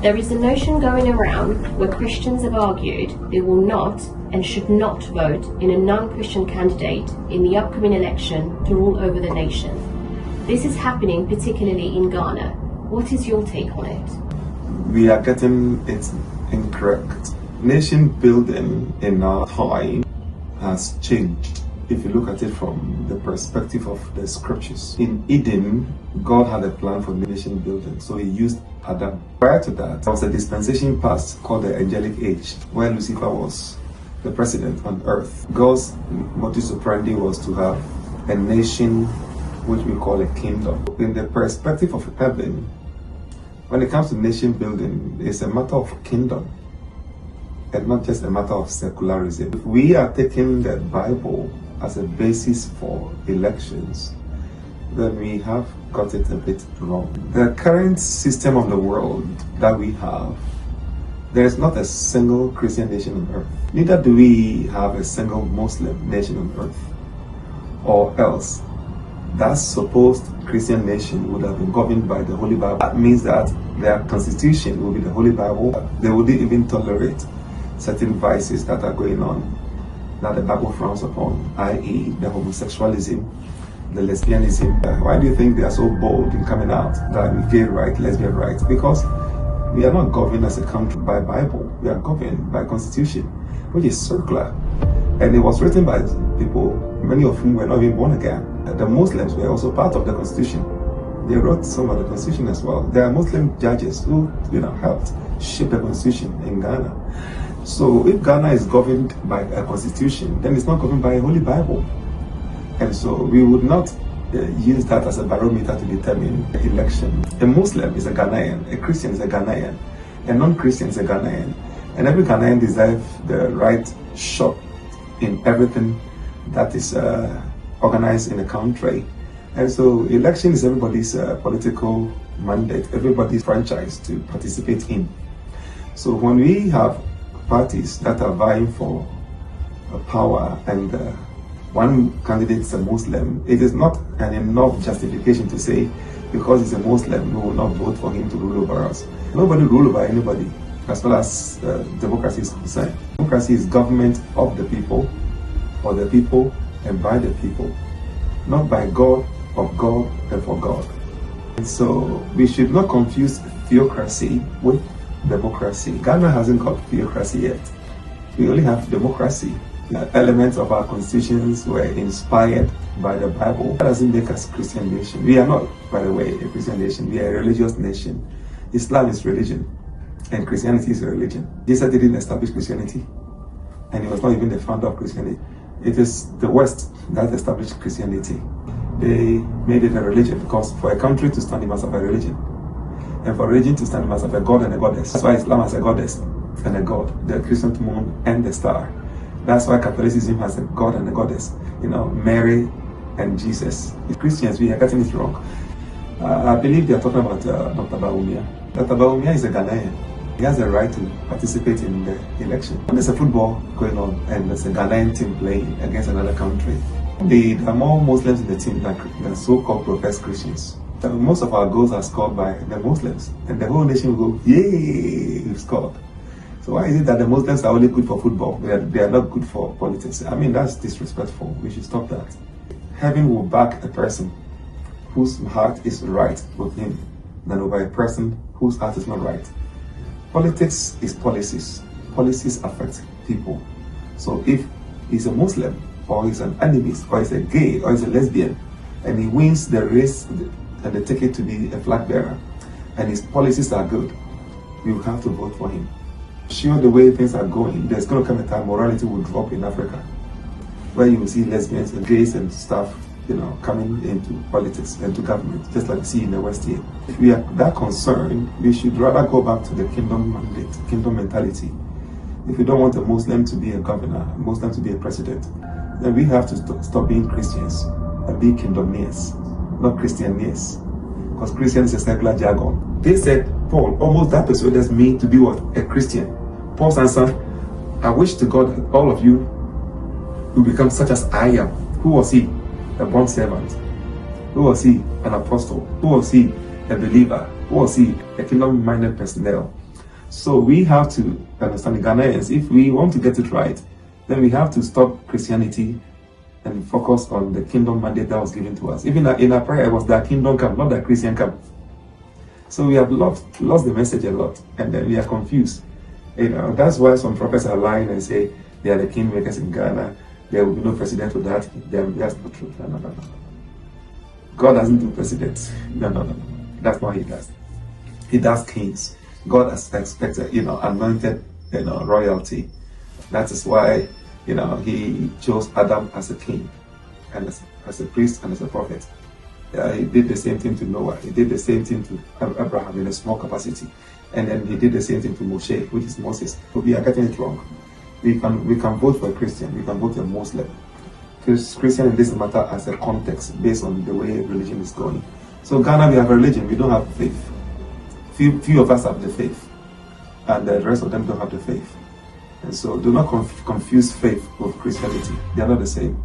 There is a notion going around where Christians have argued they will not and should not vote in a non-Christian candidate in the upcoming election to rule over the nation. This is happening particularly in Ghana. What is your take on it? We are getting it incorrect. Nation building in our time has changed. If you look at it from the perspective of the scriptures. In Eden, God had a plan for nation building, so he used Adam. Prior to that, there was a dispensation passed called the angelic age, where Lucifer was the president on earth. God's modus operandi was to have a nation which we call a kingdom. In the perspective of heaven, when it comes to nation building, it's a matter of kingdom and not just a matter of secularism. If we are taking the Bible as a basis for elections, then we have got it a bit wrong. The current system of the world that we have, there is not a single Christian nation on earth. Neither do we have a single Muslim nation on earth. Or else, that supposed Christian nation would have been governed by the Holy Bible. That means that their constitution will be the Holy Bible. They wouldn't even tolerate certain vices that are going on that the Bible frowns upon, i.e. the homosexualism, the lesbianism. Why do you think they are so bold in coming out that gay right, lesbian right? Because we are not governed as a country by Bible. We are governed by constitution, which is circular. And it was written by people, many of whom were not even born again. The Muslims were also part of the constitution. They wrote some of the constitution as well. There are Muslim judges who helped shape the constitution in Ghana. So if Ghana is governed by a constitution, then it's not governed by a Holy Bible. And so we would not use that as a barometer to determine the election. A Muslim is a Ghanaian, a Christian is a Ghanaian, a non-Christian is a Ghanaian. And every Ghanaian deserves the right shot in everything that is organized in the country. And so election is everybody's political mandate, everybody's franchise to participate in. So when we have parties that are vying for power and one candidate is a Muslim, it is not an enough justification to say because he's a Muslim we will not vote for him to rule over us. Nobody rule over anybody as far as democracy is concerned. Democracy is government of the people, for the people and by the people, not by God, of God and for God. And so we should not confuse theocracy with democracy. Ghana hasn't got theocracy yet. We only have democracy. The elements of our constitutions were inspired by the Bible. That doesn't make us a Christian nation. We are not, by the way, a Christian nation. We are a religious nation. Islam is religion, and Christianity is a religion. Jesus didn't establish Christianity, and he was not even the founder of Christianity. It is the West that established Christianity. They made it a religion because for a country to stand, it must have a religion. And for a religion to stand, it must have a god and a goddess. That's why Islam has a goddess and a god, the crescent moon and the star. That's why Catholicism has a god and a goddess, Mary and Jesus. If Christians, we are getting it wrong. I believe they are talking about Dr. Baumia. Dr. Baumia is a Ghanaian. He has the right to participate in the election. When there's a football going on and there's a Ghanaian team playing against another country, there are more Muslims in the team than so-called professed Christians. Most of our goals are scored by the Muslims, and the whole nation will go, yay, we've scored. So why is it that the Muslims are only good for football? They are not good for politics. I mean, that's disrespectful. We should stop that. Heaven will back a person whose heart is right with him than over a person whose heart is not right. Politics is policies. Policies affect people. So if he's a Muslim, or he's an animist, or he's a gay, or he's a lesbian, and he wins the race and the ticket to be a flag bearer, and his policies are good, we will have to vote for him. Sure, the way things are going, there's going to come a time morality will drop in Africa, where you will see lesbians and gays and stuff, coming into politics and to government, just like we see in the West here. If we are that concerned, we should rather go back to the kingdom mandate, kingdom mentality. If we don't want a Muslim to be a governor, a Muslim to be a president, then we have to stop being Christians and be kingdomiers, not Christianiers. Because Christian is a secular jargon. They said, Paul, almost that persuaded me to be what? A Christian. Paul's answer, I wish to God that all of you will become such as I am. Who was he? A bond servant. Who was he? An apostle. Who was he? A believer. Who was he? A kingdom-minded personnel. So we have to understand, the Ghanaians, if we want to get it right, then we have to stop Christianity and focus on the kingdom mandate that was given to us. Even in our prayer, it was that kingdom come, not that Christian come. So we have lost the message a lot, and then we are confused. That's why some prophets are lying and say they are the kingmakers in Ghana. There will be no president without them. That's not true. No. God doesn't do presidents. No. That's not what he does. He does kings. God has expected, anointed, royalty. That is why, he chose Adam as a king, and as a priest, and as a prophet. He did the same thing to Noah. He did the same thing to Abraham in a small capacity, and then he did the same thing to Moshe, which is Moses. So we are getting it wrong. We can vote for a Christian. We can vote for a Muslim. Because Christian in this matter as a context based on the way religion is going. So Ghana, we have a religion. We don't have faith. Few of us have the faith, and the rest of them don't have the faith. And so do not confuse faith with Christianity. They are not the same.